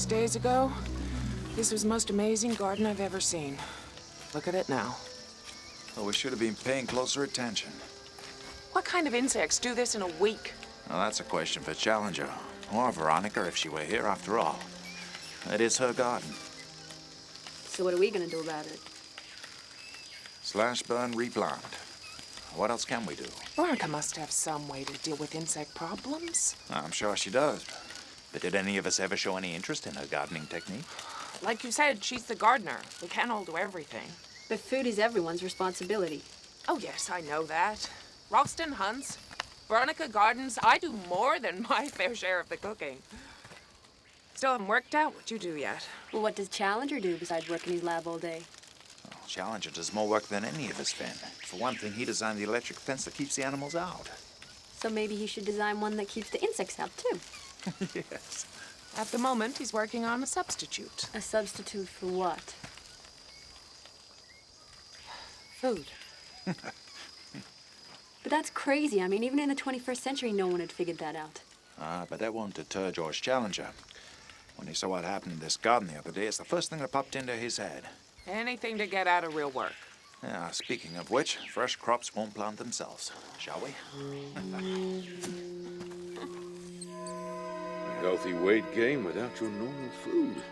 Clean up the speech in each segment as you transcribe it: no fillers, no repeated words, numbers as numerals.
6 days ago, this was the most amazing garden I've ever seen. Look at it now. Well, we should have been paying closer attention. What kind of insects do this in a week? Well, that's a question for Challenger. Or Veronica, if she were here after all. It is her garden. So what are we gonna do about it? Slash, burn, replant. What else can we do? Veronica must have some way to deal with insect problems. I'm sure she does. But did any of us ever show any interest in her gardening technique? Like you said, she's the gardener. We can't all do everything. But food is everyone's responsibility. Oh, yes, I know that. Ralston hunts. Veronica gardens. I do more than my fair share of the cooking. Still haven't worked out what you do yet. Well, what does Challenger do besides work in his lab all day? Well, Challenger does more work than any of us, Finn. For one thing, he designed the electric fence that keeps the animals out. So maybe he should design one that keeps the insects out, too. Yes. At the moment, he's working on a substitute. A substitute for what? Food. But that's crazy. I mean, even in the 21st century, no one had figured that out. But that won't deter George Challenger. When he saw what happened in this garden the other day, it's the first thing that popped into his head. Anything to get out of real work. Yeah, speaking of which, fresh crops won't plant themselves, shall we? A healthy weight gain without your normal food.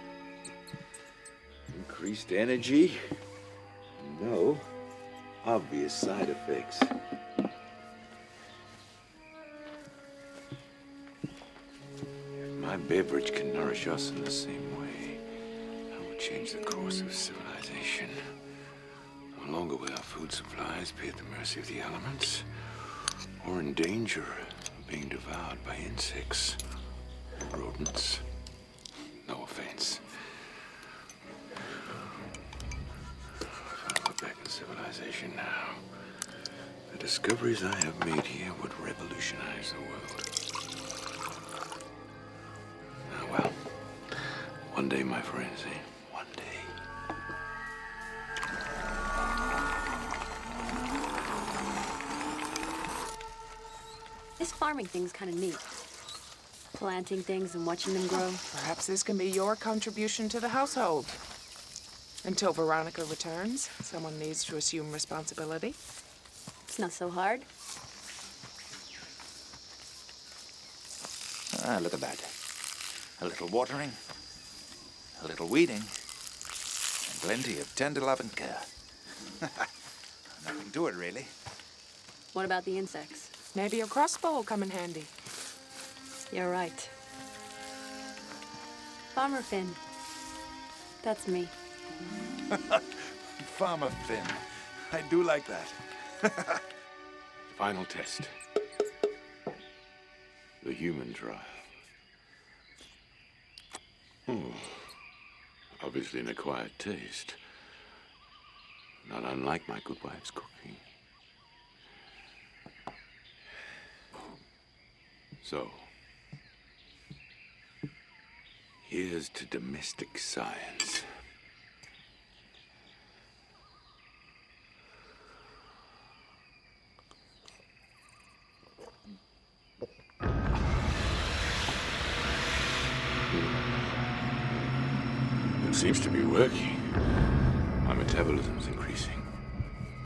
Increased energy. No obvious side effects. If my beverage can nourish us in the same way, I will change the course of civilization. No longer will our food supplies be at the mercy of the elements, or in danger of being devoured by insects. Rodents. No offense. If I look back in civilization now, the discoveries I have made here would revolutionize the world. Ah, well, one day, my friends, one day. This farming thing's kind of neat. Planting things and watching them grow. Perhaps this can be your contribution to the household. Until Veronica returns, someone needs to assume responsibility. It's not so hard. Look at that. A little watering, a little weeding, and plenty of tender love and care. Nothing to it, really. What about the insects? Maybe a crossbow will come in handy. You're right. Farmer Finn. That's me. Farmer Finn. I do like that. Final test. The human trial. Obviously an acquired taste. Not unlike my good wife's cooking. So, here's to domestic science. It seems to be working. My metabolism's increasing.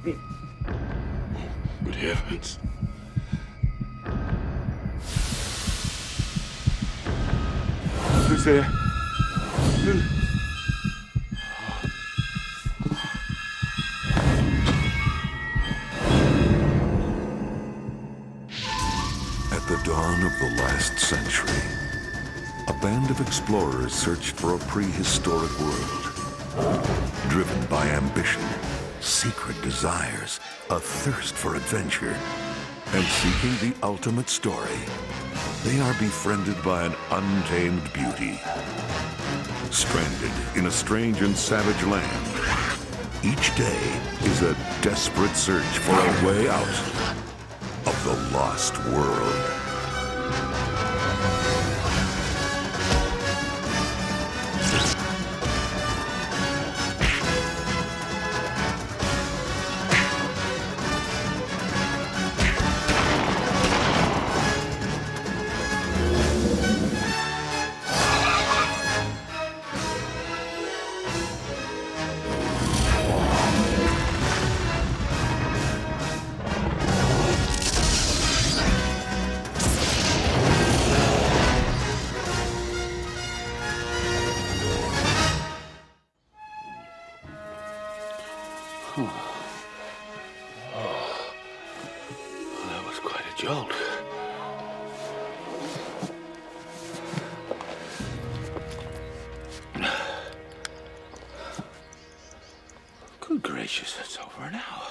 Good heavens. Who's there? At the dawn of the last century, a band of explorers searched for a prehistoric world. Driven by ambition, secret desires, a thirst for adventure, and seeking the ultimate story, they are befriended by an untamed beauty. Stranded in a strange and savage land, each day is a desperate search for a way out of the lost world. That was quite a jolt. Good gracious, it's over an hour.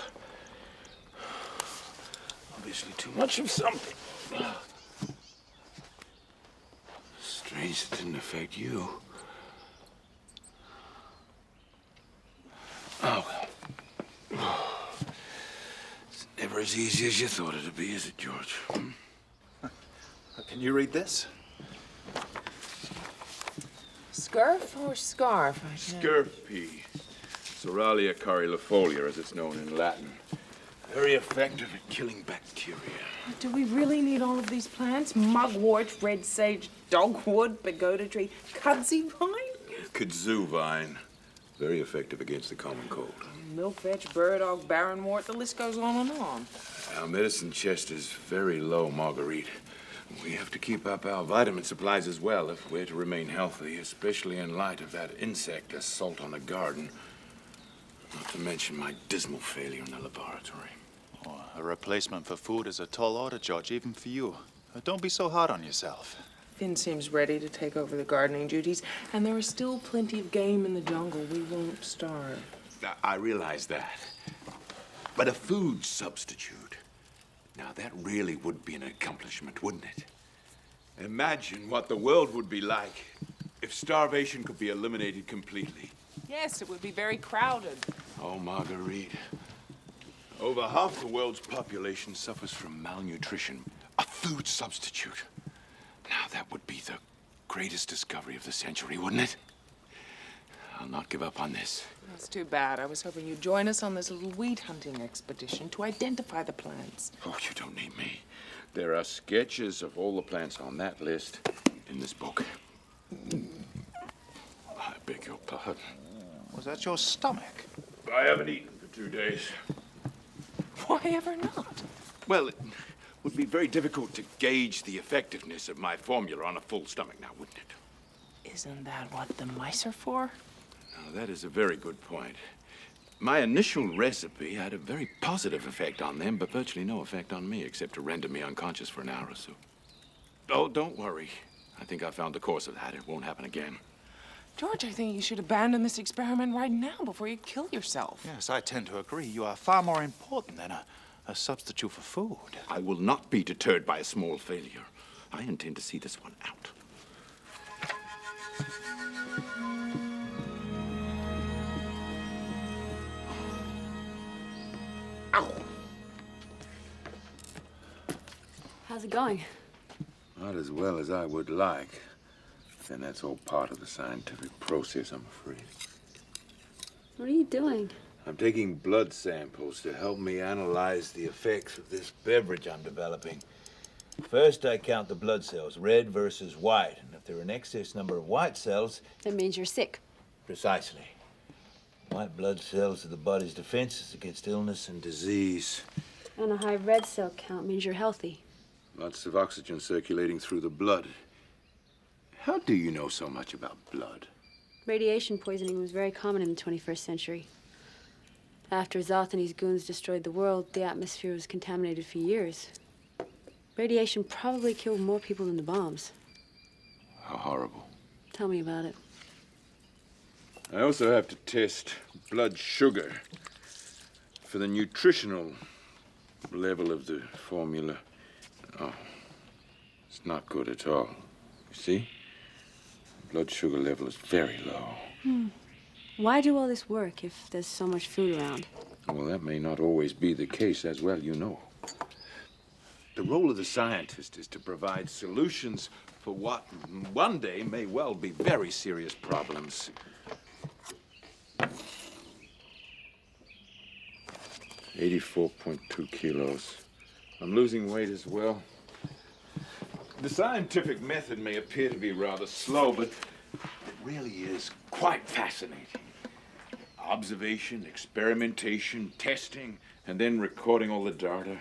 Obviously too much of something. Strange it didn't affect you. Oh, well. It's never as easy as you thought it'd be, is it, George? Can you read this? Scurf or scarf? Scurpy. Soralia carylifolia, as it's known in Latin. Very effective at killing bacteria. Do we really need all of these plants? Mugwort, red sage, dogwood, pagoda tree, kudzu vine? Kudzu vine. Very effective against the common cold. Milkvetch, burdock, barrenwort, the list goes on and on. Our medicine chest is very low, Marguerite. We have to keep up our vitamin supplies as well if we're to remain healthy, especially in light of that insect assault on the garden. Not to mention my dismal failure in the laboratory. Oh, a replacement for food is a tall order, George, even for you. Don't be so hard on yourself. Finn seems ready to take over the gardening duties, and there is still plenty of game in the jungle. We won't starve. I realize that. But a food substitute, now that really would be an accomplishment, wouldn't it? Imagine what the world would be like if starvation could be eliminated completely. Yes, it would be very crowded. Oh, Marguerite. Over half the world's population suffers from malnutrition. A food substitute. Now that would be the greatest discovery of the century, wouldn't it? I'll not give up on this. That's too bad. I was hoping you'd join us on this little weed hunting expedition to identify the plants. Oh, you don't need me. There are sketches of all the plants on that list in this book. I beg your pardon. Was that your stomach? I haven't eaten for 2 days. Why ever not? Well, it would be very difficult to gauge the effectiveness of my formula on a full stomach now, wouldn't it? Isn't that what the mice are for? Now, that is a very good point. My initial recipe had a very positive effect on them, but virtually no effect on me, except to render me unconscious for an hour or so. Oh, don't worry. I think I found the course of that. It won't happen again. George, I think you should abandon this experiment right now before you kill yourself. Yes, I tend to agree. You are far more important than a substitute for food. I will not be deterred by a small failure. I intend to see this one out. Ow! How's it going? Not as well as I would like. And that's all part of the scientific process, I'm afraid. What are you doing? I'm taking blood samples to help me analyze the effects of this beverage I'm developing. First, I count the blood cells, red versus white. And if there are an excess number of white cells... That means you're sick. Precisely. White blood cells are the body's defenses against illness and disease. And a high red cell count means you're healthy. Lots of oxygen circulating through the blood. How do you know so much about blood? Radiation poisoning was very common in the 21st century. After Zoth and his goons destroyed the world, the atmosphere was contaminated for years. Radiation probably killed more people than the bombs. How horrible. Tell me about it. I also have to test blood sugar for the nutritional level of the formula. Oh, it's not good at all. You see? Blood sugar level is very low. Why do all this work if there's so much food around? Well, that may not always be the case as well, you know. The role of the scientist is to provide solutions for what one day may well be very serious problems. 84.2 kilos. I'm losing weight as well. The scientific method may appear to be rather slow, but it really is quite fascinating. Observation, experimentation, testing, and then recording all the data.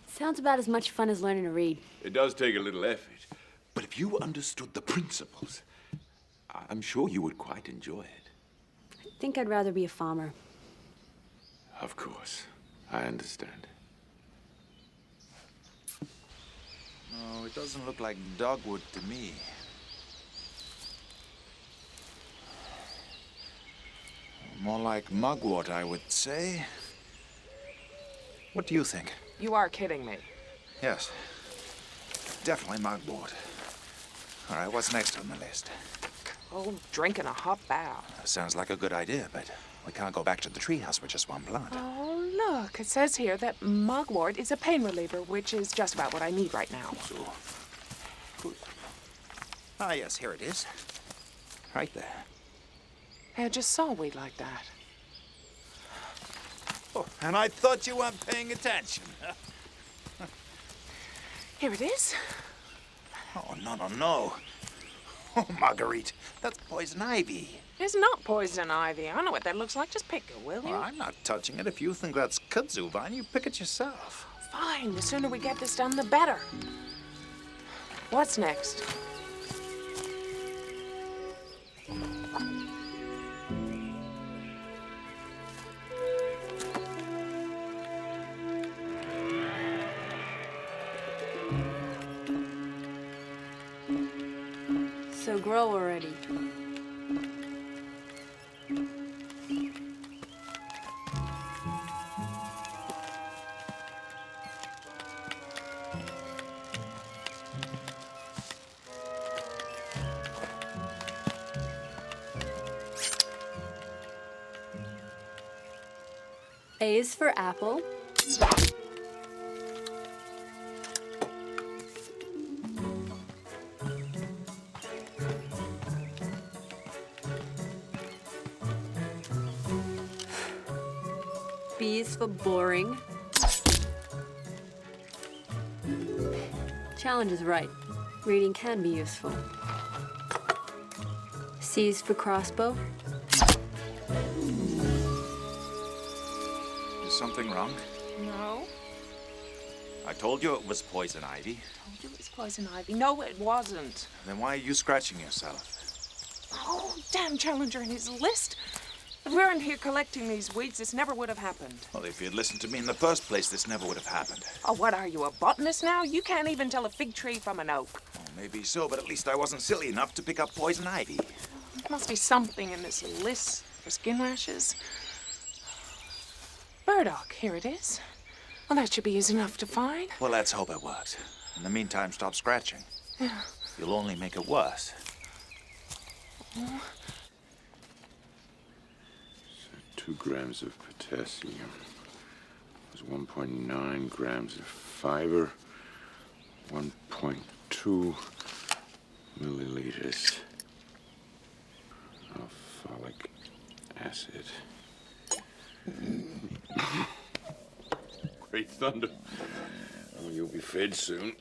Sounds about as much fun as learning to read. It does take a little effort, but if you understood the principles, I'm sure you would quite enjoy it. I think I'd rather be a farmer. Of course. I understand. No, it doesn't look like dogwood to me. More like mugwort, I would say. What do you think? You are kidding me. Yes. Definitely mugwort. All right, what's next on the list? Oh, drinking a hot bath. Sounds like a good idea, but we can't go back to the treehouse with just one plant. Oh, look, it says here that mugwort is a pain reliever, which is just about what I need right now. So, good. Ah, yes, here it is. Right there. I just saw weed like that. Oh, and I thought you weren't paying attention. Here it is. Oh, no. Oh, Marguerite, that's poison ivy. It's not poison ivy. I know what that looks like. Just pick it, will you? Well, I'm not touching it. If you think that's kudzu vine, you pick it yourself. Fine. The sooner we get this done, the better. What's next? So grow already. A is for apple. B is for boring. Challenge is right. Reading can be useful. C is for crossbow. Is something wrong? No. I told you it was poison ivy. Told you it was poison ivy. No, it wasn't. Then why are you scratching yourself? Oh, damn Challenger and his list. If we weren't here collecting these weeds, this never would have happened. Well, if you'd listened to me in the first place, this never would have happened. Oh, what are you, a botanist now? You can't even tell a fig tree from an oak. Well, maybe so, but at least I wasn't silly enough to pick up poison ivy. There must be something in this list for skin rashes. Burdock, here it is. Well, that should be easy enough to find. Well, let's hope it works. In the meantime, stop scratching. Yeah. You'll only make it worse. Oh. 2 grams of potassium. There's 1.9 grams of fiber. 1.2 milliliters of folic acid. Great thunder. Oh, you'll be fed soon.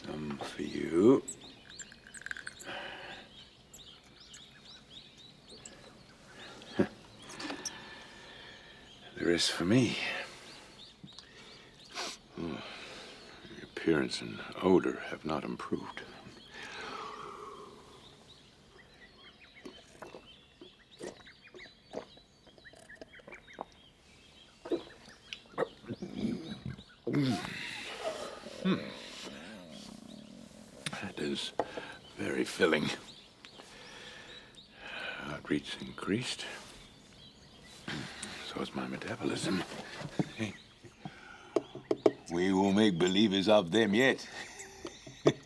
Some for you. The rest for me. The appearance and odor have not improved. That is very filling. Heartbeat's increased. So is my metabolism. We will make believers of them yet.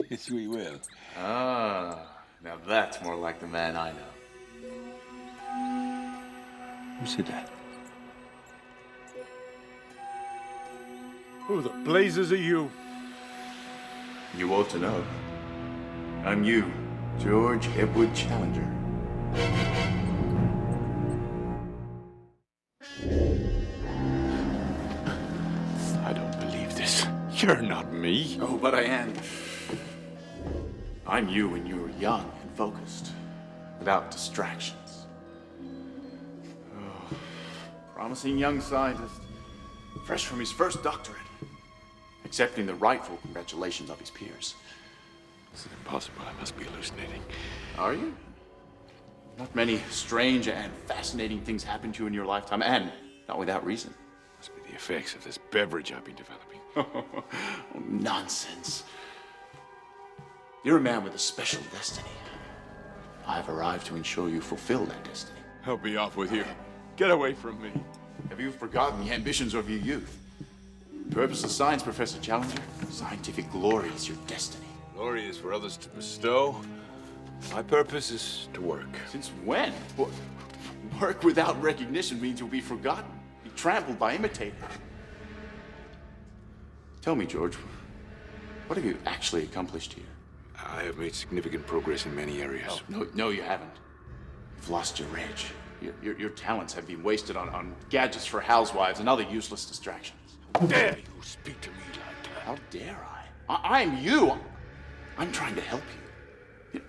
Yes, we will. Ah, now that's more like the man I know. Who said that? Who the blazes are you? You ought to know. I'm you, George Edward Challenger. I don't believe this. You're not me. Oh, but I am. I'm you when you were young and focused, without distractions. Promising young scientist, fresh from his first doctorate, accepting the rightful congratulations of his peers. This is impossible. I must be hallucinating. Are you? Not many strange and fascinating things happen to you in your lifetime, and not without reason. Must be the effects of this beverage I've been developing. Oh, nonsense. You're a man with a special destiny. I've arrived to ensure you fulfill that destiny. I'll be off with you. Get away from me. Have you forgotten the ambitions of your youth? Purpose of science, Professor Challenger. Scientific glory is your destiny. Glory is for others to bestow. My purpose is to work. Since when? Work without recognition means you'll be forgotten, be trampled by imitators. Tell me, George, what have you actually accomplished here? I have made significant progress in many areas. Oh, no, you haven't. You've lost your edge. Your talents have been wasted on gadgets for housewives and other useless distractions. How dare you speak to me like that? How dare I? I'm you. I'm trying to help you.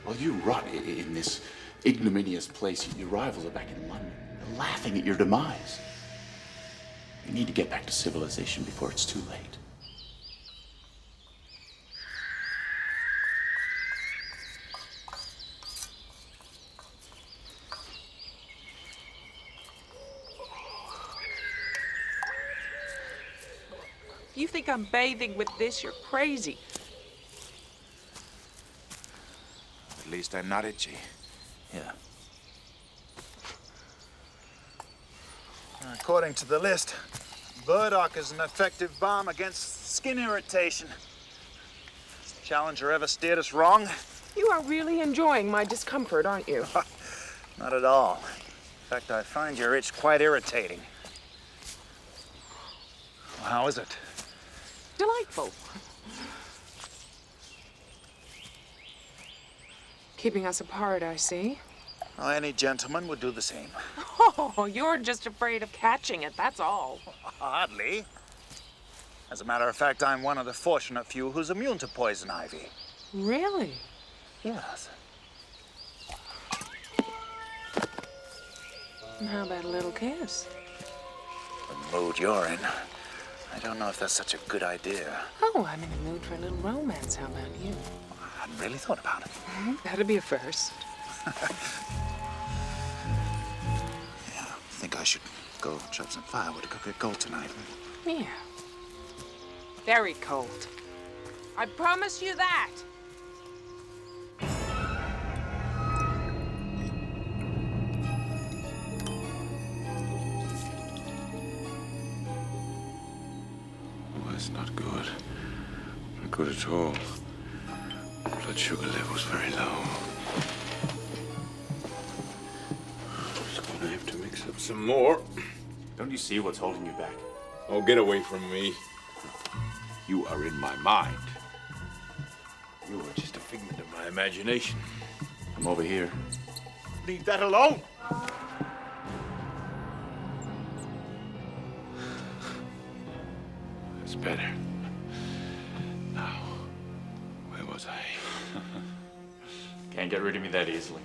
While you rot in this ignominious place, your rivals are back in London. They're laughing at your demise. You need to get back to civilization before it's too late. If you think I'm bathing with this, you're crazy. At least I'm not itchy. Here. According to the list, burdock is an effective balm against skin irritation. Has the Challenger ever steered us wrong? You are really enjoying my discomfort, aren't you? Not at all. In fact, I find your itch quite irritating. Well, how is it? Delightful. Keeping us apart, I see. Well, any gentleman would do the same. Oh, you're just afraid of catching it, that's all. Hardly. As a matter of fact, I'm one of the fortunate few who's immune to poison ivy. Really? Yes. And how about a little kiss? The mood you're in. I don't know if that's such a good idea. Oh, I'm in the mood for a little romance. How about you? I hadn't really thought about it. That'd be a first. Yeah, I think I should go chop some firewood to cook a goat tonight. Yeah. Very cold. I promise you that. That's not good. Not good at all. Blood sugar level's very low. Just gonna have to mix up some more. Don't you see what's holding you back? Oh, get away from me. You are in my mind. You are just a figment of my imagination. Come over here. Leave that alone! That's better. Now, where was I? Can't get rid of me that easily.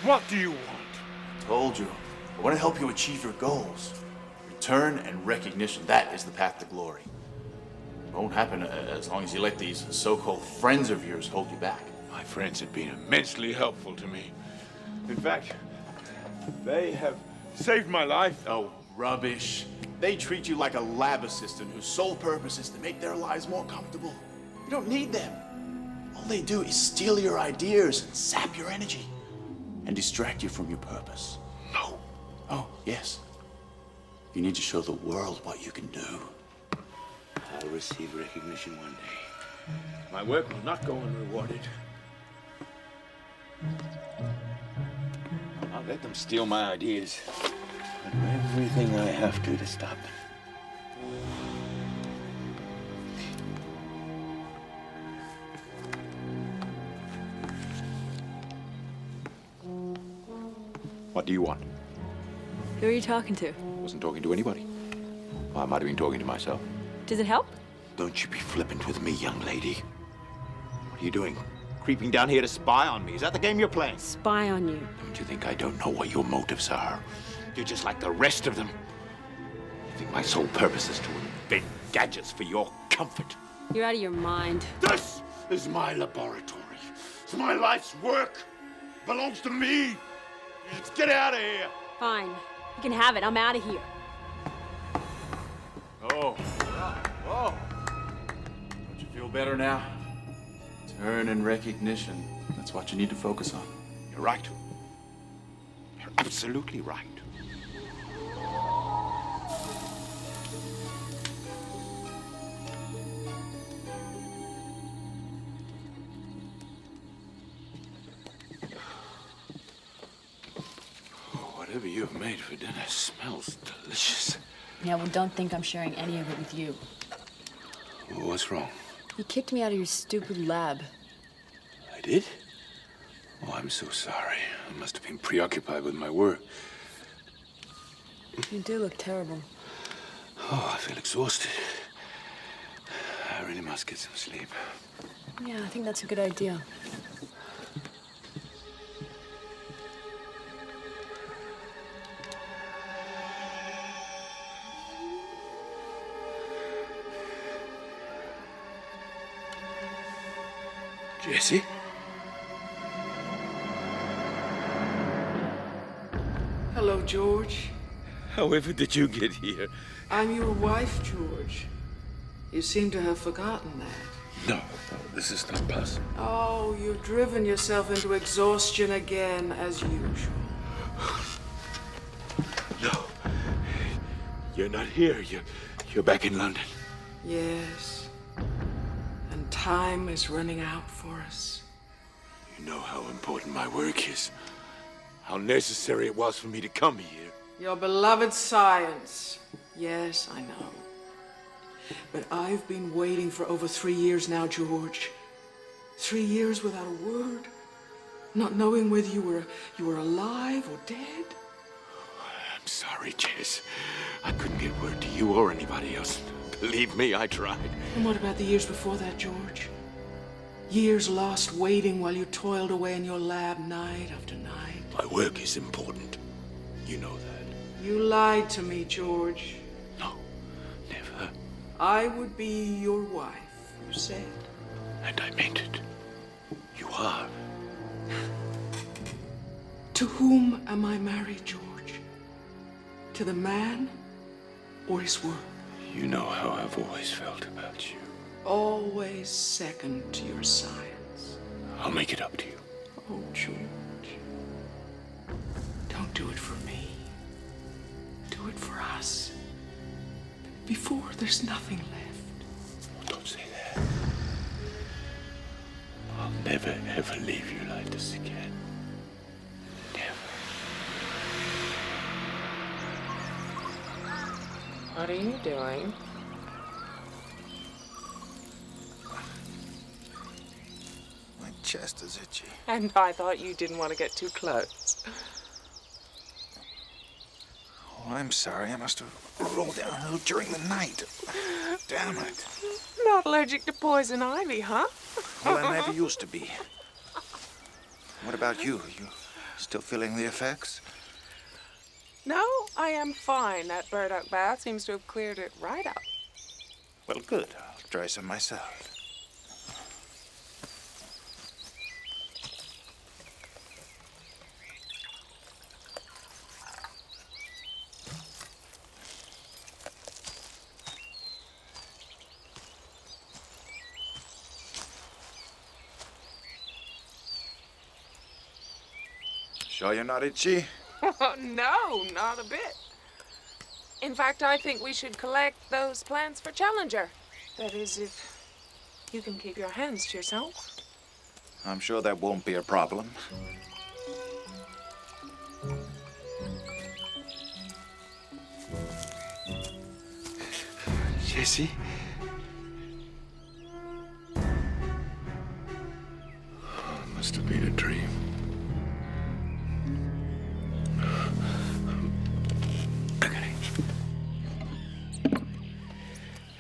What do you want? Told you. I want to help you achieve your goals. Return and recognition. That is the path to glory. It won't happen as long as you let these so-called friends of yours hold you back. My friends have been immensely helpful to me. In fact, they have saved my life. Oh, rubbish. They treat you like a lab assistant whose sole purpose is to make their lives more comfortable. You don't need them. All they do is steal your ideas and sap your energy and distract you from your purpose. No. Oh, yes. You need to show the world what you can do. I'll receive recognition one day. My work will not go unrewarded. I'll let them steal my ideas. I'll do everything I have to stop them. What do you want? Who are you talking to? Wasn't talking to anybody. Well, I might have been talking to myself. Does it help? Don't you be flippant with me, young lady. What are you doing? creeping down here to spy on me. Is that the game you're playing? Spy on you. Don't you think I don't know what your motives are? You're just like the rest of them. You think my sole purpose is to invent gadgets for your comfort? You're out of your mind. This is my laboratory. It's my life's work. It belongs to me. Let's get out of here. Fine. You can have it. I'm out of here. Oh. Whoa. Don't you feel better now? Turn and recognition. That's what you need to focus on. You're right. You're absolutely right. Whatever you've made for dinner smells delicious. Yeah, well, don't think I'm sharing any of it with you. What's wrong? You kicked me out of your stupid lab. I did? Oh, I'm so sorry. I must have been preoccupied with my work. You do look terrible. Oh, I feel exhausted. I really must get some sleep. Yeah, I think that's a good idea. Jesse? Hello, George. However did you get here? I'm your wife, George. You seem to have forgotten that. No, this is not possible. Oh, you've driven yourself into exhaustion again, as usual. No. You're not here. You're back in London. Yes. And time is running out for us. You know how important my work is. How necessary it was for me to come here. Your beloved science. Yes, I know. But I've been waiting for over 3 years now, George. 3 years without a word. Not knowing whether you were alive or dead. I'm sorry, Jess. I couldn't get word to you or anybody else. Believe me, I tried. And what about the years before that, George? Years lost waiting while you toiled away in your lab night after night. My work is important. You know that. You lied to me, George. No, never. I would be your wife, you said. And I meant it. You are. To whom am I married, George? To the man or his work? You know how I've always felt about you. Always second to your science. I'll make it up to you. Oh, George. Don't do it for me. Do it for us. Before there's nothing left. Don't say that. I'll never, ever leave you like this again. Never. What are you doing? My chest is itchy. And I thought you didn't want to get too close. Oh, I'm sorry. I must have rolled downhill during the night. Damn it. Not allergic to poison ivy, huh? Well, I never used to be. What about you? You still feeling the effects? No, I am fine. That burdock bath seems to have cleared it right out. Well, good. I'll try some myself. Sure you're not itchy? No, not a bit. In fact, I think we should collect those plants for Challenger. That is, if you can keep your hands to yourself. I'm sure that won't be a problem. Jesse? It must have been a dream. Okay.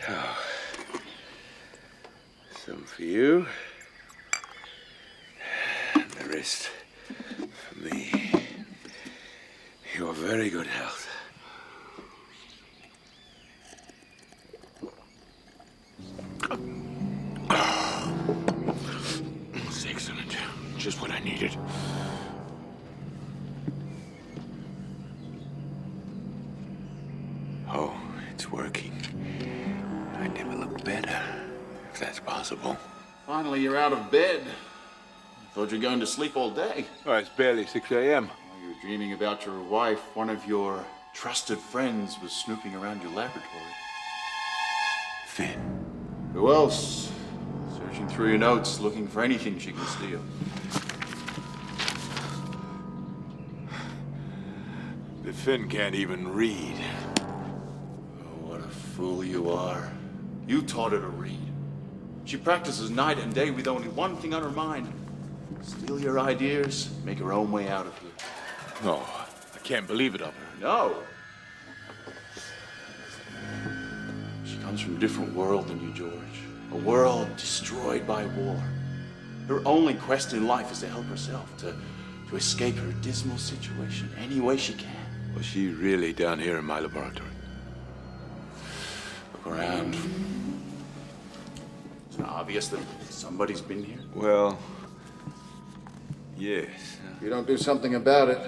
Oh. Some for you. me. Your very good health. It's excellent. Just what I needed. Oh, it's working. I never looked better, if that's possible. Finally, you're out of bed. Thought you were going to sleep all day. Oh, it's barely 6 a.m. You were dreaming about your wife. One of your trusted friends was snooping around your laboratory. Finn. Who else? Searching through your notes, looking for anything she can steal. But Finn can't even read. Oh, what a fool you are. You taught her to read. She practices night and day with only one thing on her mind. Steal your ideas, make her own way out of here. No, I can't believe it of her. No. She comes from a different world than you, George. A world destroyed by war. Her only quest in life is to help herself, to escape her dismal situation any way she can. Was she really down here in my laboratory? Look around. It's obvious that somebody's been here. Well, yes. If you don't do something about it,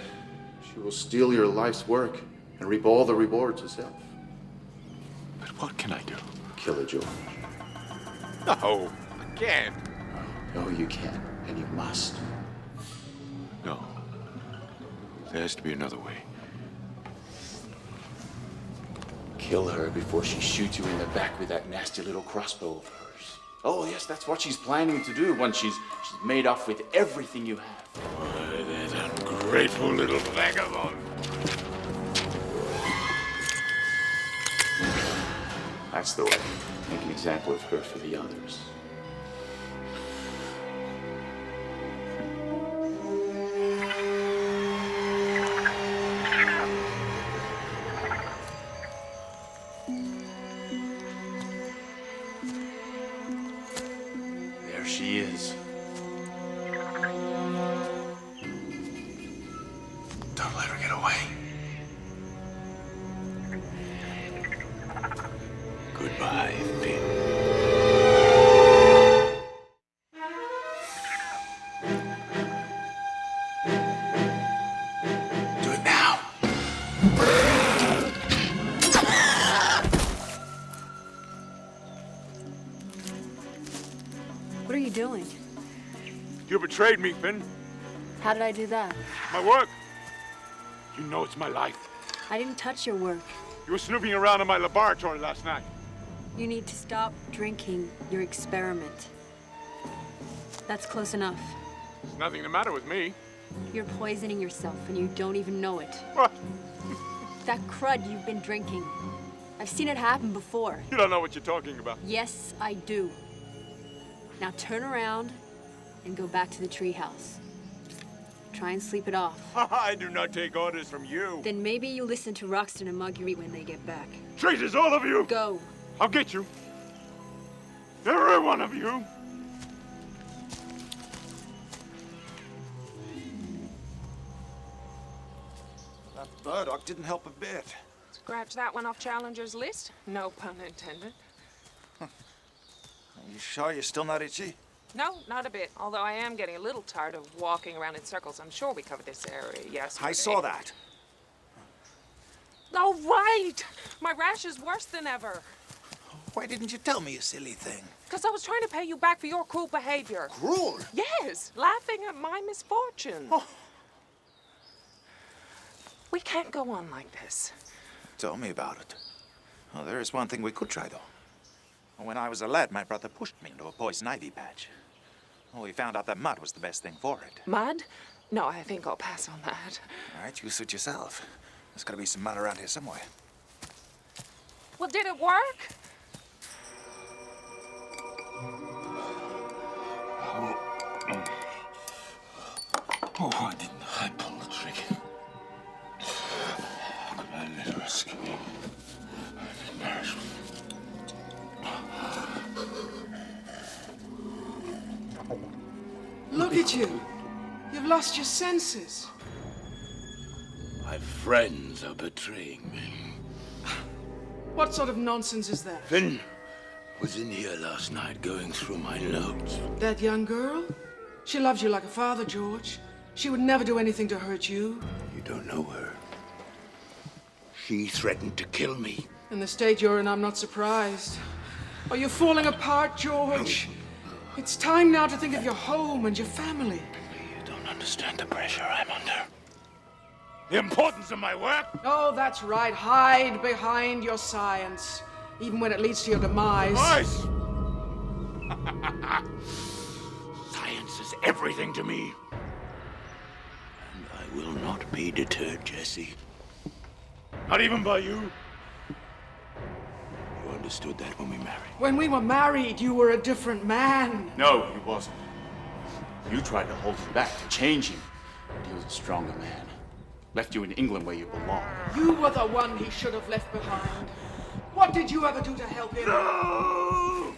she will steal your life's work and reap all the rewards herself. But what can I do? Kill her, George. No, I can't. No, you can, and you must. No. There has to be another way. Kill her before she shoots you in the back with that nasty little crossbow of hers. Oh, yes, that's what she's planning to do once she's made off with everything you have. Why, that ungrateful little vagabond. That's the way. Make an example of her for the others. There she is. Don't let her get away. Goodbye, Finn. Do it now. What are you doing? You betrayed me, Finn. How did I do that? My work. You know it's my life. I didn't touch your work. You were snooping around in my laboratory last night. You need to stop drinking your experiment. That's close enough. There's nothing the matter with me. You're poisoning yourself and you don't even know it. What? That crud you've been drinking. I've seen it happen before. You don't know what you're talking about. Yes, I do. Now turn around and go back to the treehouse. Try and sleep it off. I do not take orders from you. Then maybe you listen to Roxton and Marguerite when they get back. Traitors, all of you! Go. I'll get you. Every one of you. That burdock didn't help a bit. Scratch that one off Challenger's list. No pun intended. Are you sure you're still not itchy? No, not a bit. Although I am getting a little tired of walking around in circles. I'm sure we covered this area yesterday. I saw that. Oh, right! My rash is worse than ever. Why didn't you tell me, you silly thing? Because I was trying to pay you back for your cruel behavior. Cruel? Yes, laughing at my misfortune. Oh. We can't go on like this. Tell me about it. Well, there is one thing we could try, though. When I was a lad, my brother pushed me into a poison ivy patch. Well, we found out that mud was the best thing for it. Mud? No, I think I'll pass on that. All right, you suit yourself. There's got to be some mud around here somewhere. Well, did it work? Oh, why didn't I pull the trigger? How could I let her escape? Embarrassment. Look at you. You've have lost your senses. My friends are betraying me. What sort of nonsense is that? Finn was in here last night going through my notes. That young girl? She loves you like a father, George. She would never do anything to hurt you. You don't know her. She threatened to kill me. In the state you're in, I'm not surprised. Are you falling apart, George? It's time now to think of your home and your family. You don't understand the pressure I'm under. The importance of my work. Oh, that's right. Hide behind your science, even when it leads to your demise. Demise! Science is everything to me. And I will not be deterred, Jesse. Not even by you. You understood that when we married. When we were married, you were a different man. No, he wasn't. You tried to hold him back, to change him. But he was a stronger man. Left you in England where you belong. You were the one he should have left behind. What did you ever do to help him? No!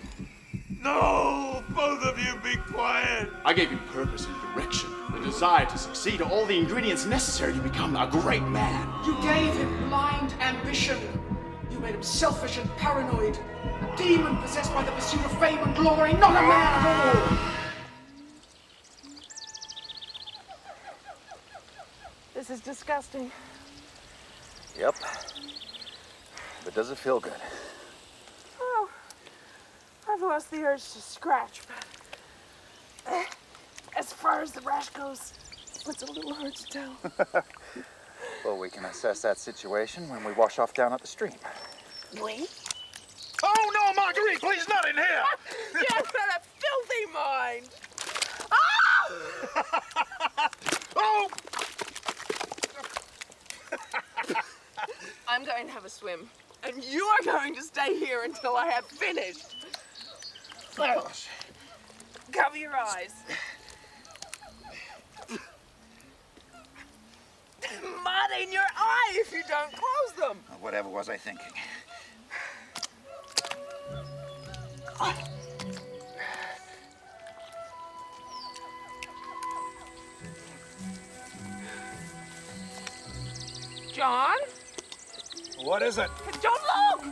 No! Both of you be quiet! I gave him purpose and direction, the desire to succeed, all the ingredients necessary to become a great man. You gave him blind ambition. You made him selfish and paranoid. A demon possessed by the pursuit of fame and glory, not a man at all. This is disgusting. Yep. But does it feel good? Oh, I've lost the urge to scratch, but as far as the rash goes, it's a little hard to tell. Well, we can assess that situation when we wash off down at the stream. We? Oh, no, Marguerite, please, not in here! You've got a filthy mind! Oh! I'm going to have a swim, and you are going to stay here until I have finished. Cover your eyes. Mud in your eye if you don't close them. Whatever was I thinking? John? What is it? Don't look!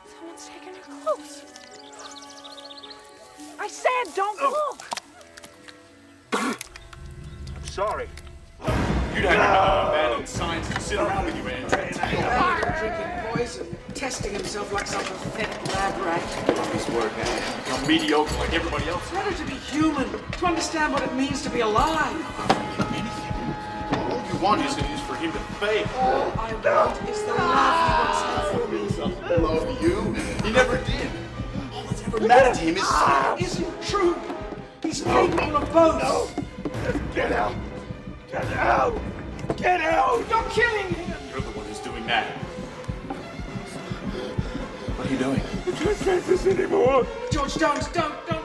Someone's taking her clothes. I said don't look! I'm sorry. You'd have another man in science to sit around with you and Drinking poison, testing himself like some pathetic lab rat. his work and become mediocre like everybody else. Better to be human, to understand what it means to be alive. Anything. All you want is for him to fail. All I want is the love he once had for me. Love you? He never did. All that's ever mattered to him is science. Isn't true. He's capable of both. No! Get out! Get out! Get out! You're killing him. You're the one who's doing that. What are you doing? I can't face this anymore! George, don't,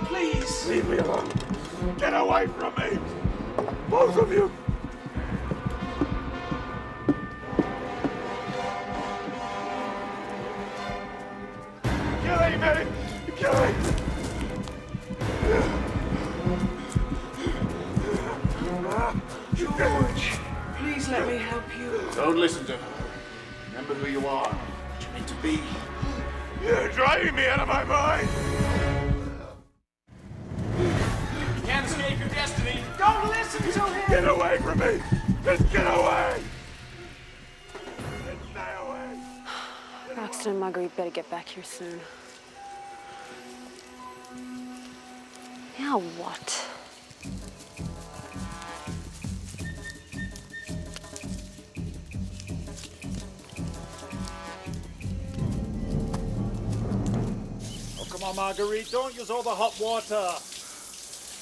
please. Leave me alone! Get away from me! Both of you! Killing me! Killing! George, please let me help you. Don't listen to her. Remember who you are. What you're meant to be. You're driving me out of my mind! You can't escape your destiny. Don't listen to him. Get away from me! Just get away! Just stay away! Roxton and Marguerite better get back here soon. Now what? Oh, come on, Marguerite, don't use all the hot water.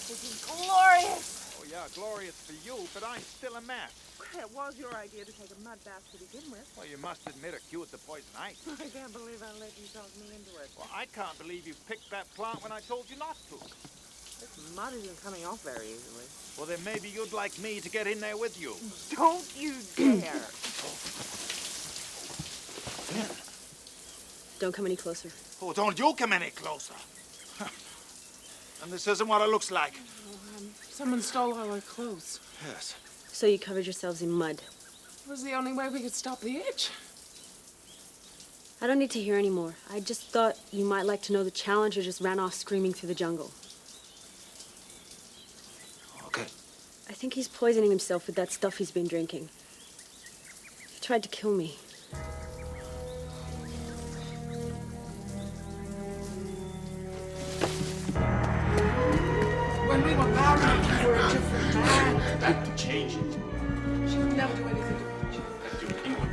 This is glorious. Oh, yeah, glorious for you, but I'm still a mess. It was your idea to take a mud bath to begin with. Well, you must admit it cured the poison ivy. I can't believe I let you talk me into it. Well, I can't believe you picked that plant when I told you not to. This mud isn't coming off very easily. Well, then maybe you'd like me to get in there with you. Don't you dare. Don't come any closer. Oh, don't you come any closer. And this isn't what it looks like. Someone stole all our clothes. Yes. So you covered yourselves in mud. It was the only way we could stop the itch. I don't need to hear any more. I just thought you might like to know the Challenger just ran off screaming through the jungle. Okay. I think he's poisoning himself with that stuff he's been drinking. He tried to kill me. When we were married, you were a different man. That could change it. She would never do anything to hurt you. That'd do anyone.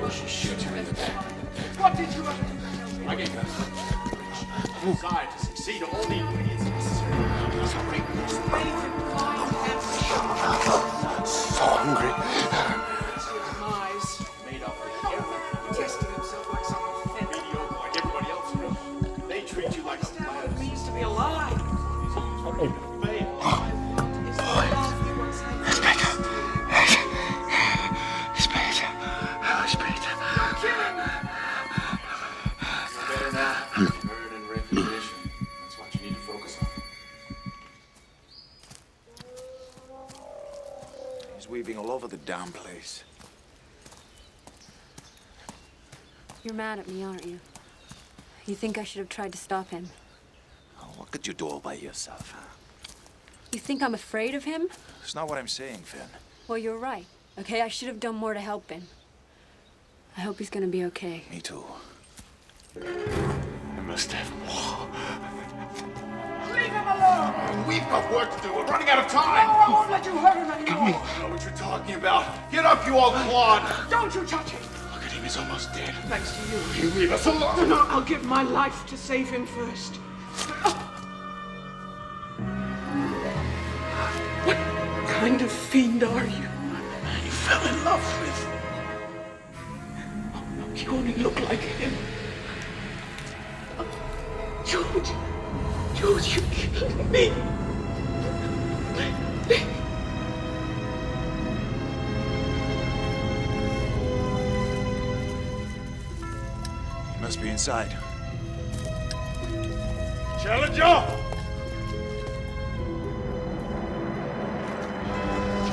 Or she shoots her in the back. What did you ever do? I gave her a desire to succeed. All the ingredients necessary. So great. So hungry. Demise. Made up for the air. Tested himself like someone thin. Mediocre like everybody else. They treat you like a What it planet. means to be alive. Better now. Heard and recognition. That's what you need to focus on. He's weaving all over the damn place. You're mad at me, aren't you? You think I should have tried to stop him? Oh, what could you do all by yourself, huh? You think I'm afraid of him? It's not what I'm saying, Finn. Well, you're right. Okay, I should have done more to help him. I hope he's gonna be okay. Me too. I must have more. Leave him alone! We've got work to do. We're running out of time. No, I won't let you hurt him anymore. I don't know what you're talking about. Get up, you old clod. Don't you touch him. Look at him. He's almost dead. Thanks to you. You leave us alone. No, I'll give my life to save him first. What kind of fiend are you? Man you fell in love with. Oh, no, you only look like him. George, you killed me. He must be inside. Challenger!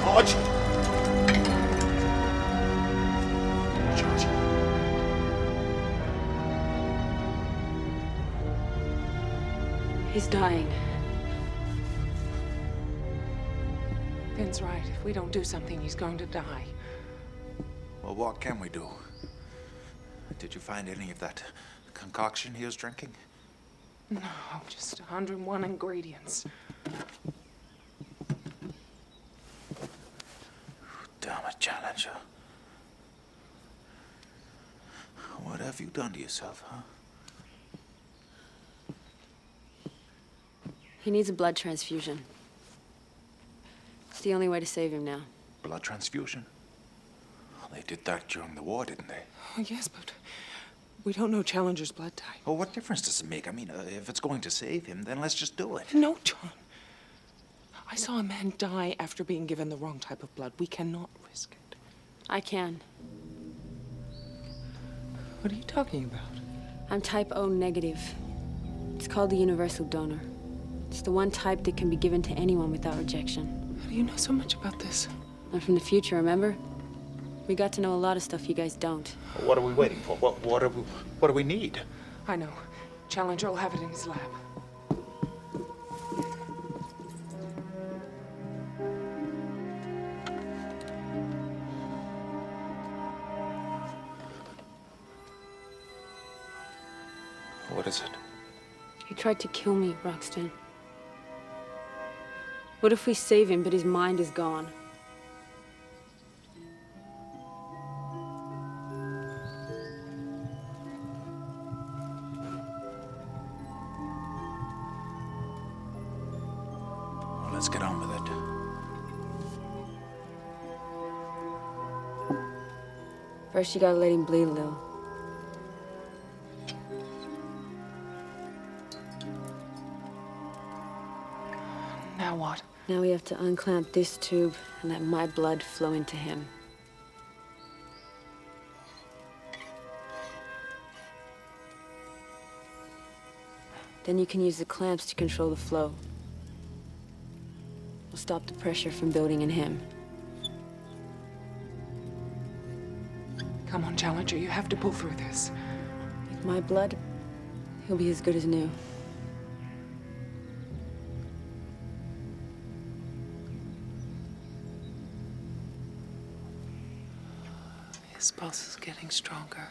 George. George. He's dying. Finn's right. If we don't do something, he's going to die. Well, what can we do? Did you find any of that concoction he was drinking? No, just 101 ingredients. Damn it, Challenger. What have you done to yourself, huh? He needs a blood transfusion. It's the only way to save him now. Blood transfusion? Well, they did that during the war, didn't they? Oh, yes, but we don't know Challenger's blood type. Well, what difference does it make? I mean, if it's going to save him, then let's just do it. No, John. I saw a man die after being given the wrong type of blood. We cannot risk it. I can. What are you talking about? I'm type O negative. It's called the universal donor. It's the one type that can be given to anyone without rejection. How do you know so much about this? I'm from the future, remember? We got to know a lot of stuff you guys don't. What are we waiting for? What do we need? I know. Challenger will have it in his lab. What is it? He tried to kill me, Roxton. What if we save him, but his mind is gone? Well, let's get on with it. First, you gotta let him bleed a little. Now what? Now we have to unclamp this tube and let my blood flow into him. Then you can use the clamps to control the flow. We'll stop the pressure from building in him. Come on, Challenger, you have to pull through this. With my blood, he'll be as good as new. His pulse is getting stronger.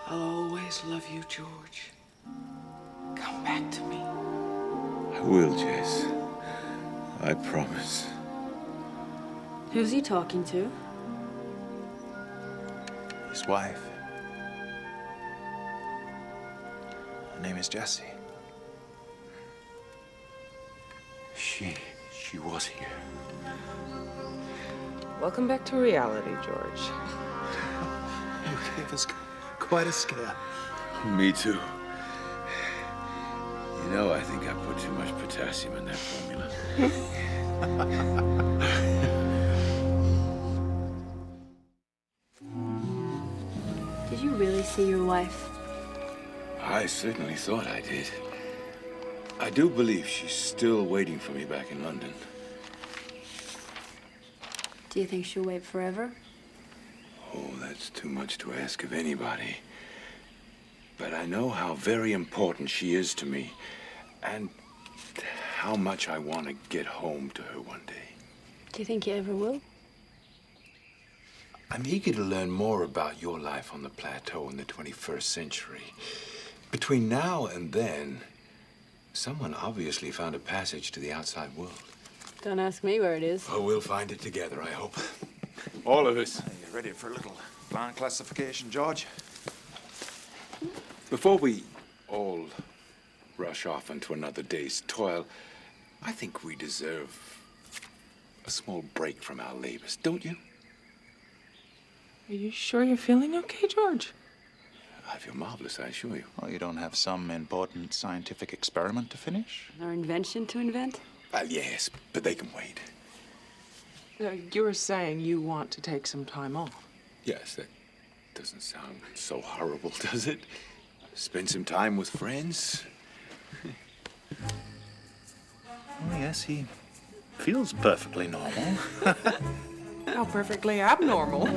I'll always love you, George. Come back to me. I will, Jess. I promise. Who's he talking to? His wife. Her name is Jessie. She was here. Welcome back to reality, George. You gave us quite a scare. Me too. You know, I think I put too much potassium in that formula. Did you really see your wife? I certainly thought I did. I do believe she's still waiting for me back in London. Do you think she'll wait forever? Oh, that's too much to ask of anybody. But I know how very important she is to me, and how much I want to get home to her one day. Do you think you ever will? I'm eager to learn more about your life on the plateau in the 21st century. Between now and then, someone obviously found a passage to the outside world. Don't ask me where it is. Oh, we'll find it together, I hope. All of us. Are you ready for a little plant classification, George? Before we all rush off into another day's toil, I think we deserve a small break from our labors, don't you? Are you sure you're feeling okay, George? I feel marvelous, I assure you. Well, you don't have some important scientific experiment to finish? Our invention to invent? Yes, but they can wait. You were saying you want to take some time off. Yes, that doesn't sound so horrible, does it? Spend some time with friends? Oh, yes, he feels perfectly normal. How perfectly abnormal.